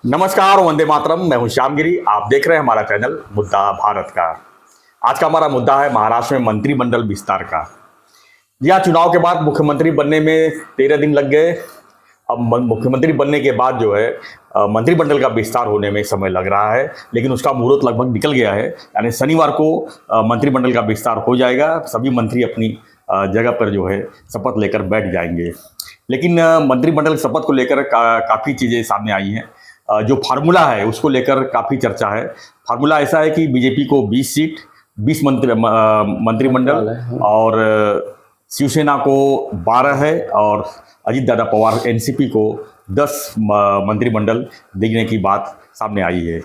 नमस्कार, वंदे मातरम। मैं हूं श्यामगिरी। आप देख रहे हैं हमारा चैनल मुद्दा भारत का। आज का हमारा मुद्दा है महाराष्ट्र में मंत्रिमंडल विस्तार का। यह चुनाव के बाद मुख्यमंत्री बनने में 13 दिन लग गए। अब मुख्यमंत्री बनने के बाद जो है मंत्रिमंडल का विस्तार होने में समय लग रहा है, लेकिन उसका मुहूर्त लगभग निकल गया है। यानी शनिवार को मंत्रिमंडल का विस्तार हो जाएगा। सभी मंत्री अपनी जगह पर जो है शपथ लेकर बैठ जाएंगे। लेकिन मंत्रिमंडल शपथ को लेकर काफ़ी चीज़ें सामने आई हैं। जो फार्मूला है उसको लेकर काफ़ी चर्चा है। फार्मूला ऐसा है कि बीजेपी को 20 सीट, 20 मंत्रिमंडल और शिवसेना को 12 है और अजीत दादा पवार एनसीपी को 10 मंत्रिमंडल देने की बात सामने आई है।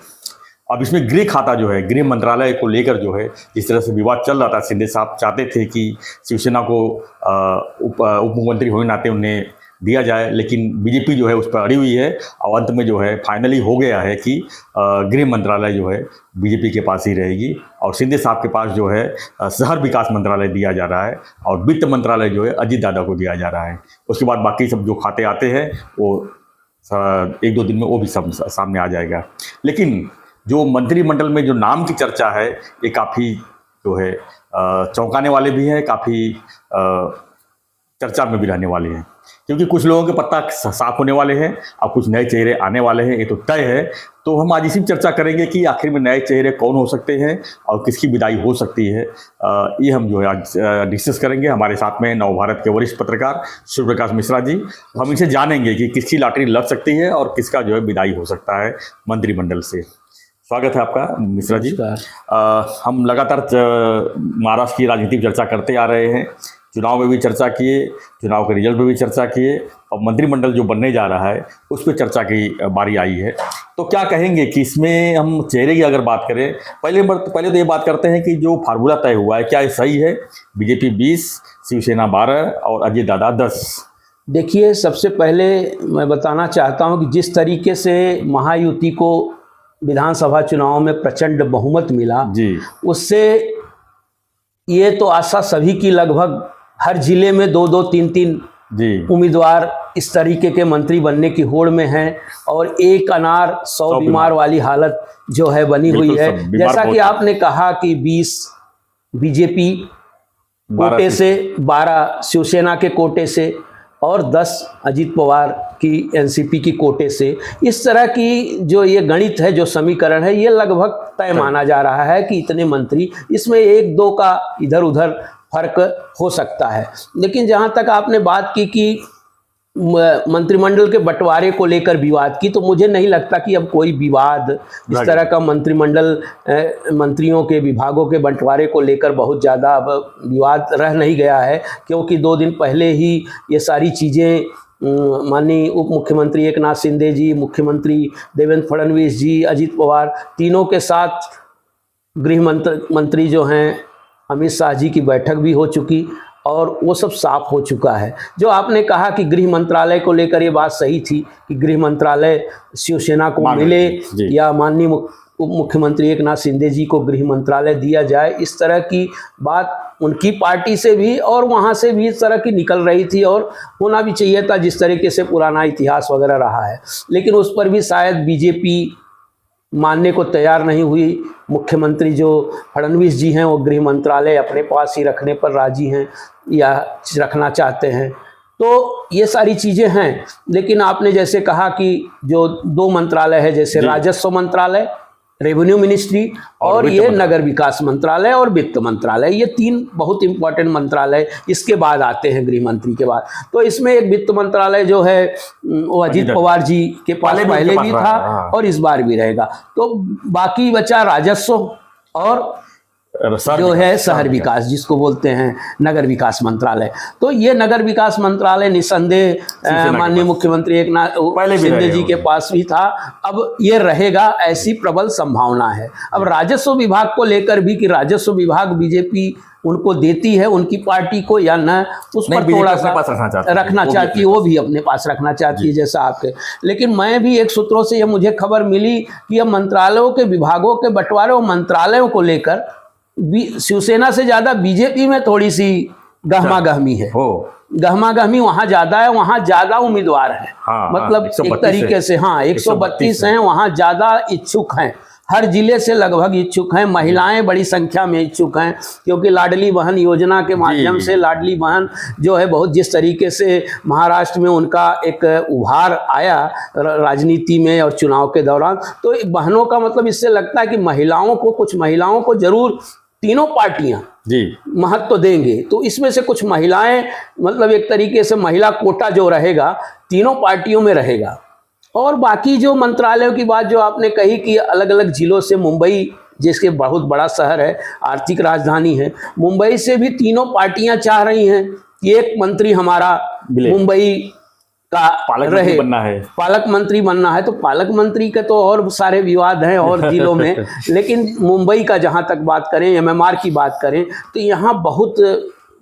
अब इसमें गृह खाता जो है, गृह मंत्रालय को लेकर जो है जिस तरह से विवाद चल रहा था, शिंदे साहब चाहते थे कि शिवसेना को उप मुख्यमंत्री होने नाते उन्हें दिया जाए, लेकिन बीजेपी जो है उस पर अड़ी हुई है और अंत में जो है फाइनली हो गया है कि गृह मंत्रालय जो है बीजेपी के पास ही रहेगी और शिंदे साहब के पास जो है शहर विकास मंत्रालय दिया जा रहा है और वित्त मंत्रालय जो है अजीत दादा को दिया जा रहा है। उसके बाद बाकी सब जो खाते आते हैं वो 1-2 दिन में वो भी सब सामने आ जाएगा। लेकिन जो मंत्रिमंडल में जो नाम की चर्चा है ये काफ़ी जो है चौंकाने वाले भी हैं, काफ़ी चर्चा में भी रहने वाले हैं, क्योंकि कुछ लोगों के पत्ता साफ होने वाले हैं और कुछ नए चेहरे आने वाले हैं, ये तो तय है। तो हम आज इसी चर्चा करेंगे कि आखिर में नए चेहरे कौन हो सकते हैं और किसकी विदाई हो सकती है। ये हम जो है आज डिस्कस करेंगे। हमारे साथ में नवभारत के वरिष्ठ पत्रकार सूर्य प्रकाश मिश्रा जी। हम इनसे जानेंगे कि किसकी लॉटरी लग सकती है और किसका जो है विदाई हो सकता है मंत्रिमंडल से। स्वागत है आपका मिश्रा जी। हम लगातार महाराष्ट्र की राजनीतिक चर्चा करते आ रहे हैं। चुनाव में भी चर्चा किए, चुनाव के रिजल्ट में भी चर्चा किए और मंत्रिमंडल जो बनने जा रहा है उस पर चर्चा की बारी आई है। तो क्या कहेंगे कि इसमें हम चेहरे की अगर बात करें, पहले तो ये बात करते हैं कि जो फार्मूला तय हुआ है क्या ये सही है? बीजेपी 20, शिवसेना 12 और अजीत दादा 10। देखिए, सबसे पहले मैं बताना चाहता हूं कि जिस तरीके से महायुति को विधानसभा चुनाव में प्रचंड बहुमत मिला जी, उससे ये तो आशा सभी की लगभग हर जिले में 2-2, 3-3 उम्मीदवार इस तरीके के मंत्री बनने की होड़ में हैं और एक अनार 100 बीमार वाली हालत जो है बनी हुई है। जैसा कि आपने कहा कि 20 बीजेपी कोटे से, 12 शिवसेना के कोटे से और 10 अजीत पवार की एनसीपी की कोटे से, इस तरह की जो ये गणित है, जो समीकरण है, ये लगभग तय माना जा रहा है कि इतने मंत्री, इसमें 1-2 का इधर उधर फर्क हो सकता है। लेकिन जहाँ तक आपने बात की कि मंत्रिमंडल के बंटवारे को लेकर विवाद की, तो मुझे नहीं लगता कि अब कोई विवाद इस तरह का मंत्रिमंडल मंत्रियों के विभागों के बंटवारे को लेकर बहुत ज़्यादा अब विवाद रह नहीं गया है, क्योंकि 2 दिन पहले ही ये सारी चीज़ें माननीय उप मुख्यमंत्री एकनाथ शिंदे जी, मुख्यमंत्री देवेंद्र फडणवीस जी, अजीत पवार, तीनों के साथ गृह मंत्री जो हैं अमित शाह जी की बैठक भी हो चुकी और वो सब साफ हो चुका है। जो आपने कहा कि गृह मंत्रालय को लेकर ये बात सही थी कि गृह मंत्रालय शिवसेना को मिले या माननीय उप मुख्यमंत्री एकनाथ शिंदे जी को गृह मंत्रालय दिया जाए, इस तरह की बात उनकी पार्टी से भी और वहाँ से भी इस तरह की निकल रही थी और होना भी चाहिए था, जिस तरीके से पुराना इतिहास वगैरह रहा है। लेकिन उस पर भी शायद बीजेपी मानने को तैयार नहीं हुई। मुख्यमंत्री जो फडणवीस जी हैं वो गृह मंत्रालय अपने पास ही रखने पर राजी हैं या रखना चाहते हैं। तो ये सारी चीज़ें हैं। लेकिन आपने जैसे कहा कि जो 2 मंत्रालय है, जैसे राजस्व मंत्रालय, रेवेन्यू मिनिस्ट्री और ये नगर विकास मंत्रालय और वित्त मंत्रालय, ये 3 बहुत इंपॉर्टेंट मंत्रालय इसके बाद आते हैं गृह मंत्री के बाद। तो इसमें एक वित्त मंत्रालय जो है वो अजीत पवार जी के पास पहले भी था और इस बार भी रहेगा। तो बाकी बचा राजस्व और जो है शहर विकास, जिसको बोलते हैं नगर विकास मंत्रालय। तो ये नगर विकास मंत्रालय निसंदेह माननीय मुख्यमंत्री एकनाथ शिंदे जी के पास भी था, अब ये रहेगा, ऐसी प्रबल संभावना है। अब राजस्व विभाग को लेकर भी कि राजस्व विभाग बीजेपी उनको देती है उनकी पार्टी को या न, उस पर थोड़ा सा रखना चाहती है, वो भी अपने पास रखना चाहती है जैसा आपके। लेकिन मैं भी एक सूत्रों से ये मुझे खबर मिली कि अब मंत्रालयों के विभागों के बंटवारे और मंत्रालयों को लेकर शिवसेना से ज़्यादा बीजेपी में थोड़ी सी गहमा गहमी है। गहमा-गहमी वहाँ ज़्यादा है, वहाँ ज़्यादा उम्मीदवार हैं। हाँ, मतलब हाँ, एक तरीके से, हाँ 132 हैं, वहाँ ज़्यादा इच्छुक हैं, हर जिले से लगभग इच्छुक हैं। महिलाएं बड़ी संख्या में इच्छुक हैं, क्योंकि लाडली बहन योजना के माध्यम से लाडली बहन जो है बहुत जिस तरीके से महाराष्ट्र में उनका एक उभार आया राजनीति में और चुनाव के दौरान, तो बहनों का मतलब इससे लगता है कि महिलाओं को, कुछ महिलाओं को जरूर तीनों पार्टियां जी महत्व देंगे। तो इसमें से कुछ महिलाएं, मतलब एक तरीके से महिला कोटा जो रहेगा तीनों पार्टियों में रहेगा। और बाकी जो मंत्रालयों की बात जो आपने कही कि अलग अलग जिलों से, मुंबई जिसके बहुत बड़ा शहर है, आर्थिक राजधानी है, मुंबई से भी तीनों पार्टियां चाह रही हैं कि एक मंत्री हमारा मुंबई का रहे, पालक मंत्री बनना है। तो पालक मंत्री के तो और सारे विवाद हैं और जिलों में, लेकिन मुंबई का जहां तक बात करें, एमएमआर की बात करें, तो यहाँ बहुत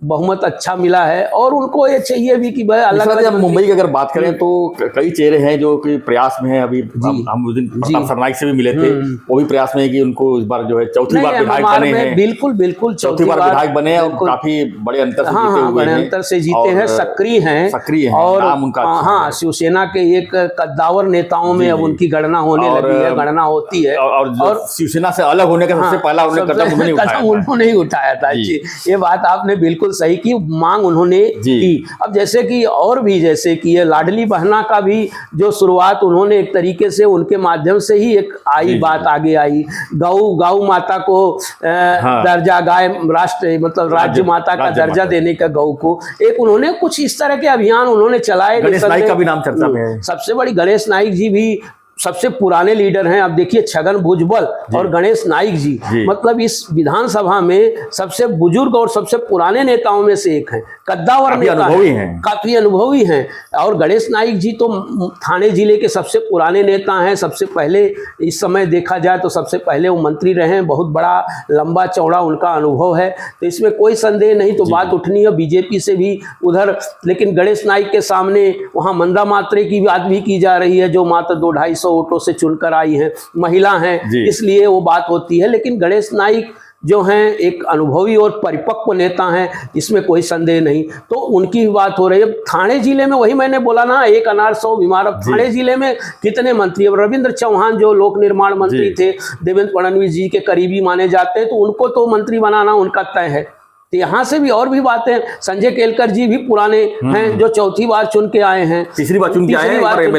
बहुमत अच्छा मिला है। और उनको ये चाहिए भी कि भाई अलग अलग, मुंबई की अगर बात करें तो कई चेहरे हैं जो कि प्रयास में हैं। अभी हम उस दिन प्रताप सरनाइक से भी मिले थे, वो भी प्रयास में है कि उनको इस बार जो है चौथी बार विधायक बने हैं। बिल्कुल बिल्कुल चौथी बार विधायक बने और काफी बड़े अंतर से जीते हुए बड़े अंतर से जीते हैं, सक्रिय हैं और हाँ शिवसेना के एक कद्दावर नेताओं में अब उनकी गणना होने लगी है, गणना होती है। और शिवसेना से अलग होने का सबसे पहला कदम उन्होंने ही उठाया था। ये बात आपने बिल्कुल सही की, मांग उन्होंने की। अब जैसे कि और भी, जैसे कि ये लाडली बहना का भी जो शुरुआत उन्होंने एक तरीके से उनके माध्यम से ही एक आई बात आगे आई। गौ माता को दर्जा, गाय राष्ट्र मतलब राज्य माता का दर्जा देने का, गौ को एक उन्होंने कुछ इस तरह के अभियान उन्होंने चलाए। गणेश नाइक का भी नाम चर्चा में है। सबसे बड़ी गणेश नाइक जी भी सबसे पुराने लीडर हैं। अब देखिए छगन भुजबल और गणेश नाइक जी मतलब इस विधानसभा में सबसे बुजुर्ग और सबसे पुराने नेताओं में से एक हैं, कद्दावर नेता हैं, काफी अनुभवी हैं। और गणेश नाइक जी तो थाने जिले के सबसे पुराने नेता हैं। सबसे पहले इस समय देखा जाए तो सबसे पहले वो मंत्री रहे हैं, बहुत बड़ा लंबा चौड़ा उनका अनुभव है, तो इसमें कोई संदेह नहीं। तो बात उठनी है बीजेपी से भी उधर, लेकिन गणेश नाइक के सामने वहाँ मंदा मात्रे की बात भी की जा रही है, जो मात्र 200-250 वोटों से चुनकर आई हैं, महिला हैं, इसलिए वो बात होती है। लेकिन गणेश नाइक जो हैं एक अनुभवी और परिपक्व नेता हैं, इसमें कोई संदेह नहीं। तो उनकी बात हो रही है। थाने जिले में वही मैंने बोला ना, एक अनार 100 बीमार। अब थाने जिले में कितने मंत्री, अब रविंद्र चौहान जो लोक निर्माण मंत्री थे, देवेंद्र फडणवीस जी के करीबी माने जाते हैं, तो उनको तो मंत्री बनाना उनका तय है। तो यहाँ से भी और भी बातें, संजय केलकर जी भी पुराने हैं जो चौथी बार चुन के आए हैं, तीसरी बार चुन के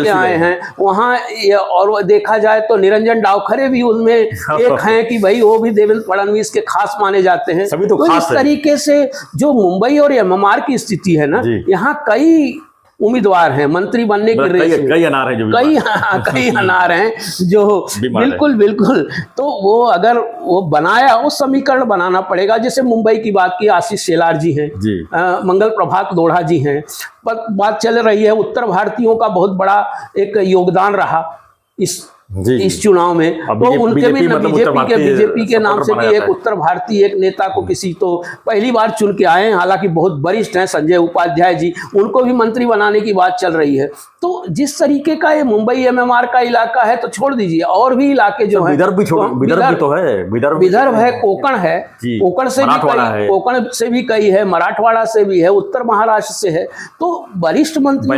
आए हैं वहाँ। और देखा जाए तो निरंजन डावखरे भी उनमें एक हैं कि भाई वो भी देवेंद्र फडणवीस के खास माने जाते हैं। सभी तो इस तरीके से जो मुंबई और एमएमआर की स्थिति है ना, यहाँ कई उम्मीदवार हैं मंत्री बनने के रेस में, कई अनार हैं जो कई अनार हैं जो बिल्कुल। तो वो अगर वो बनाया, वो समीकरण बनाना पड़ेगा। जैसे मुंबई की बात की, आशीष शेलार जी हैं, मंगल प्रभात लोढ़ा जी हैं, पर बात चल रही है उत्तर भारतीयों का बहुत बड़ा एक योगदान रहा इस चुनाव में। तो उनके भी बीजेपी के नाम से भी एक उत्तर भारतीय एक नेता को किसी तो पहली बार चुन के आए हैं, हालांकि बहुत वरिष्ठ हैं, संजय उपाध्याय जी, उनको भी मंत्री बनाने की बात चल रही है। तो जिस तरीके का ये मुंबई एमएमआर का इलाका है, तो छोड़ दीजिए, और भी इलाके जो है, विदर्भ है, कोकण है, कोकण से भी कई है, मराठवाड़ा से भी है, उत्तर महाराष्ट्र से है। तो वरिष्ठ मंत्री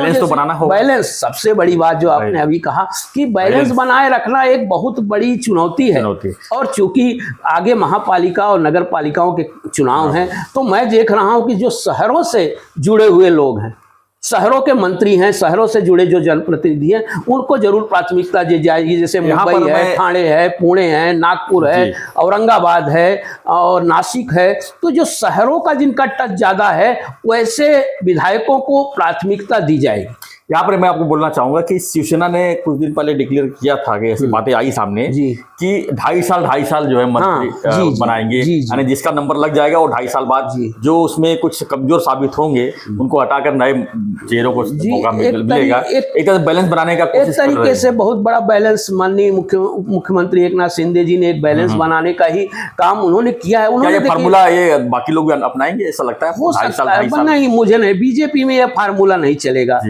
बैलेंस, सबसे बड़ी बात जो आपने अभी कहा कि बैलेंस बनाए रखना एक बहुत बड़ी चुनौती है। और चूंकि आगे महापालिका और नगर पालिकाओं के चुनाव हैं, तो मैं देख रहा हूं कि जो शहरों से जुड़े हुए लोग हैं, शहरों के मंत्री हैं, शहरों से जुड़े जो जनप्रतिनिधि हैं, उनको जरूर प्राथमिकता दी जाएगी। जैसे मुंबई है, ठाणे है, पुणे है, नागपुर है, औरंगाबाद है और नासिक है। तो जो शहरों का जिनका टच ज्यादा है, वैसे विधायकों को प्राथमिकता दी जाएगी। यहाँ पर मैं आपको बोलना चाहूंगा कि शिवसेना ने कुछ दिन पहले डिक्लेयर किया था कि ऐसी बातें आई सामने कि 2.5 साल जो है मंत्री बनाएंगे, यानी जिसका नंबर लग जाएगा और 2.5 साल बाद जो उसमें कुछ कमजोर साबित होंगे उनको हटाकर नए चेहरों को मौका मिलेगा। एक तरह से बैलेंस बनाने का कोशिश कर रहे हैं। एक तरीके से बहुत बड़ा बैलेंस माननीय मुख्यमंत्री एकनाथ शिंदे जी ने एक बैलेंस बनाने का ही काम उन्होंने किया है। उन्होंने फार्मूला ये बाकी लोग भी अपनाएंगे, ऐसा लगता है? हो सकता है, नहीं, मुझे नहीं, बीजेपी में यह फार्मूला नहीं चलेगा।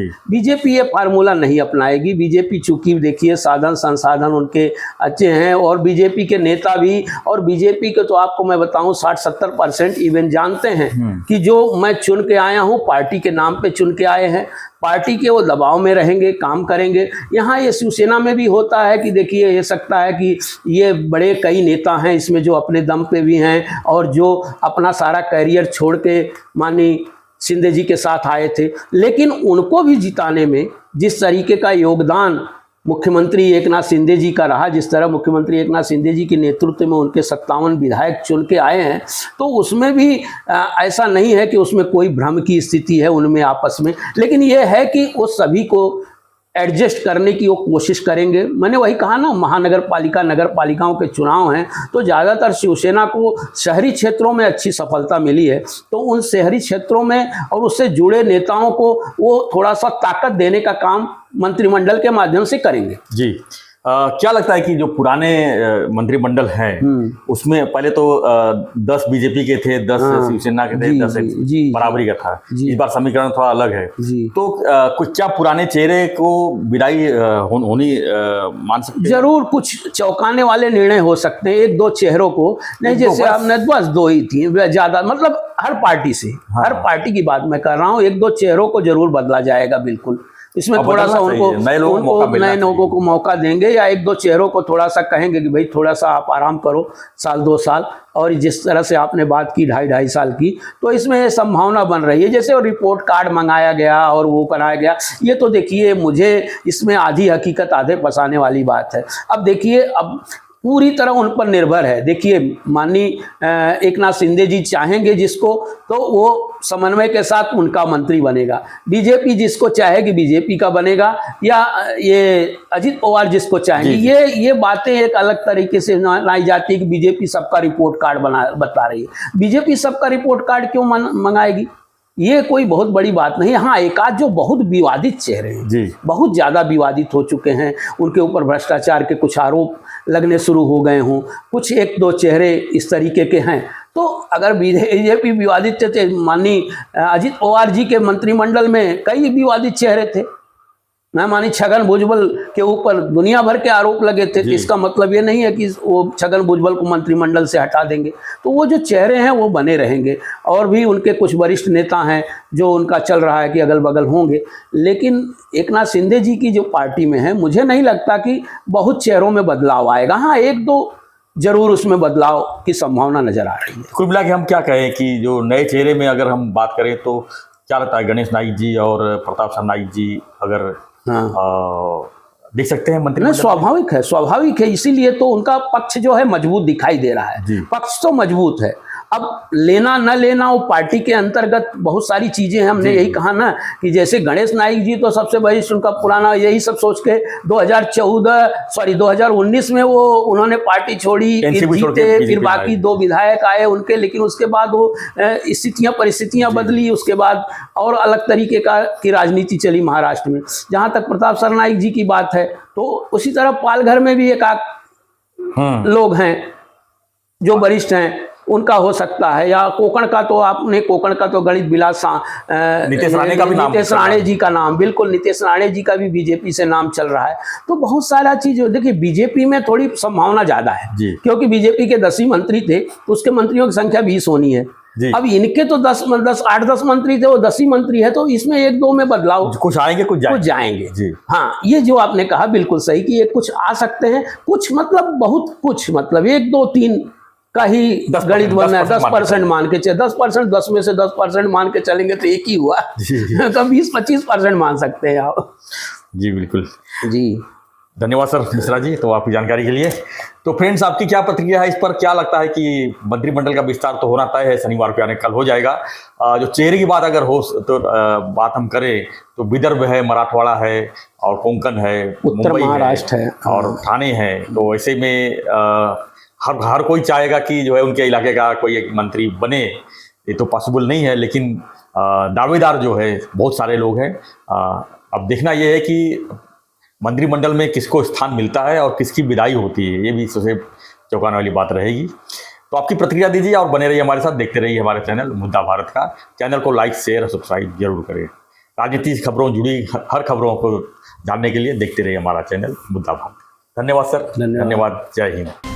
बीजेपी ये फार्मूला नहीं अपनाएगी। बीजेपी चूंकि देखिए साधन संसाधन उनके अच्छे हैं, और बीजेपी के नेता भी, और बीजेपी के तो आपको मैं बताऊं 60-70% इवन जानते हैं कि जो मैं चुन के आया हूं पार्टी के नाम पे चुन के आए हैं, पार्टी के वो दबाव में रहेंगे, काम करेंगे। यहाँ ये शिवसेना में भी होता है कि देखिए ये सकता है कि ये बड़े कई नेता हैं इसमें जो अपने दम पे भी हैं और जो अपना सारा कैरियर छोड़ के माननीय शिंदे जी के साथ आए थे, लेकिन उनको भी जिताने में जिस तरीके का योगदान मुख्यमंत्री एकनाथ शिंदे जी का रहा, जिस तरह मुख्यमंत्री एकनाथ शिंदे जी के नेतृत्व में उनके 57 विधायक चुन के आए हैं, तो उसमें भी ऐसा नहीं है कि उसमें कोई भ्रम की स्थिति है उनमें आपस में, लेकिन ये है कि वो सभी को एडजस्ट करने की वो कोशिश करेंगे। मैंने वही कहा ना, महानगर पालिका नगर पालिकाओं के चुनाव हैं तो ज़्यादातर शिवसेना को शहरी क्षेत्रों में अच्छी सफलता मिली है, तो उन शहरी क्षेत्रों में और उससे जुड़े नेताओं को वो थोड़ा सा ताकत देने का काम मंत्रिमंडल के माध्यम से करेंगे। जी क्या लगता है कि जो पुराने मंत्रिमंडल हैं उसमें पहले तो 10 बीजेपी के थे, 10 शिवसेना के थे, 10 बराबरी का था। इस बार समीकरण थोड़ा अलग है, तो कुछ क्या पुराने चेहरे को विदाई होनी मान सकते हैं? जरूर कुछ चौंकाने वाले निर्णय हो सकते हैं, 1-2 चेहरों को नहीं, जैसे आपने बस 2 ही थी ज्यादा, मतलब हर पार्टी से हर पार्टी की बात मैं कर रहा हूँ, 1-2 चेहरों को जरूर बदला जाएगा बिल्कुल। इसमें थोड़ा सा उनको नए लोगों को मौका देंगे, या 1-2 चेहरों को थोड़ा सा कहेंगे कि भाई थोड़ा सा आप आराम करो 1-2 साल, और जिस तरह से आपने बात की 2.5 साल की, तो इसमें ये संभावना बन रही है। जैसे वो रिपोर्ट कार्ड मंगाया गया और वो कराया गया, ये तो देखिए मुझे इसमें आधी हकीकत आधे फंसाने वाली बात है। अब देखिए अब पूरी तरह उन पर निर्भर है। देखिए माननीय एकनाथ शिंदे जी चाहेंगे जिसको, तो वो समन्वय के साथ उनका मंत्री बनेगा। बीजेपी जिसको चाहेगी बीजेपी का बनेगा, या ये अजित पवार जिसको चाहेंगे। ये बातें एक अलग तरीके से लाई जाती है कि बीजेपी सबका रिपोर्ट कार्ड बता रही है। बीजेपी सबका रिपोर्ट कार्ड क्यों मंगाएगी? ये कोई बहुत बड़ी बात नहीं। हाँ, एक आध जो बहुत विवादित चेहरे हैं, बहुत ज़्यादा विवादित हो चुके हैं, उनके ऊपर भ्रष्टाचार के कुछ आरोप लगने शुरू हो गए हों, कुछ 1-2 चेहरे इस तरीके के हैं, तो अगर बीजेपी विवादित थे, माननीय अजित पवार जी के मंत्रिमंडल में कई विवादित चेहरे थे ना, माननीय छगन भुजबल के ऊपर दुनिया भर के आरोप लगे थे, तो इसका मतलब ये नहीं है कि वो छगन भुजबल को मंत्रिमंडल से हटा देंगे। तो वो जो चेहरे हैं वो बने रहेंगे, और भी उनके कुछ वरिष्ठ नेता हैं जो उनका चल रहा है कि अगल बगल होंगे, लेकिन एकनाथ शिंदे जी की जो पार्टी में है, मुझे नहीं लगता कि बहुत चेहरों में बदलाव आएगा। हाँ, 1-2 जरूर उसमें बदलाव की संभावना नजर आ रही है। कुल मिला के हम क्या कहें कि जो नए चेहरे में अगर हम बात करें तो क्या लगता है, गणेश नाइक जी और प्रताप सरनाईक जी अगर देख सकते हैं मंत्री? स्वाभाविक है, इसीलिए तो उनका पक्ष जो है मजबूत दिखाई दे रहा है। पक्ष तो मजबूत है। अब लेना न लेना वो पार्टी के अंतर्गत बहुत सारी चीजें हैं। हमने यही कहा ना कि जैसे गणेश नाइक जी तो सबसे वरिष्ठ, उनका पुराना यही सब सोच के 2019 में वो उन्होंने पार्टी छोड़ी, जीते, फिर बाकी 2 विधायक आए उनके, लेकिन उसके बाद वो परिस्थितियां बदली, उसके बाद और अलग तरीके की राजनीति चली महाराष्ट्र में। जहां तक प्रताप सरनाईक जी की बात है, तो उसी तरह पालघर में भी एक लोग हैं जो वरिष्ठ हैं, उनका हो सकता है, या कोकण का तो गणित विलास नीतीश राणे जी का नाम, बिल्कुल नीतीश राणे जी का भी बीजेपी से नाम चल रहा है। तो बहुत सारा चीज देखिए, बीजेपी में थोड़ी संभावना ज्यादा है, क्योंकि बीजेपी के 10 ही मंत्री थे, तो उसके मंत्रियों की संख्या 20 होनी है। अब इनके तो 8-10 मंत्री थे, वो 10 ही मंत्री है, तो इसमें 1-2 में बदलाव, कुछ आएंगे कुछ जाएंगे। हाँ, ये जो आपने कहा बिल्कुल सही कि ये कुछ आ सकते हैं, कुछ मतलब बहुत कुछ, मतलब 1-2-3 का ही गणित बनना है। 10% मान के चले, 10%, 10 में से 10% मान के चलेंगे तो एक ही हुआ। तो 20-25% मान सकते हैं आप। जी बिल्कुल जी, धन्यवाद सर मिश्रा जी, तो आपकी जानकारी के लिए। तो फ्रेंड्स, आपकी क्या प्रतिक्रिया है इस पर? क्या लगता है कि मंत्रिमंडल का विस्तार तो होना तय है, शनिवार को यानी कल हो जाएगा। जो चेहरे की बात अगर हो तो बात हम करें तो विदर्भ है, मराठवाड़ा है, और कोंकण है, उत्तर महाराष्ट्र है, और ठाणे है। तो ऐसे में हर कोई चाहेगा कि जो है उनके इलाके का कोई एक मंत्री बने। ये तो पॉसिबल नहीं है, लेकिन दावेदार जो है बहुत सारे लोग हैं। अब देखना यह है कि मंत्रिमंडल में किसको स्थान मिलता है और किसकी विदाई होती है, ये भी सबसे चौंकाने वाली बात रहेगी। तो आपकी प्रतिक्रिया दीजिए और बने रहिए हमारे साथ, देखते रहिए हमारे चैनल मुद्दा भारत का। चैनल को लाइक, शेयर और सब्सक्राइब जरूर करें। राजनीति से खबरों जुड़ी हर खबरों को जानने के लिए देखते रहिए हमारा चैनल मुद्दा भारत। धन्यवाद सर। धन्यवाद। धन्यवाद। जय हिंद।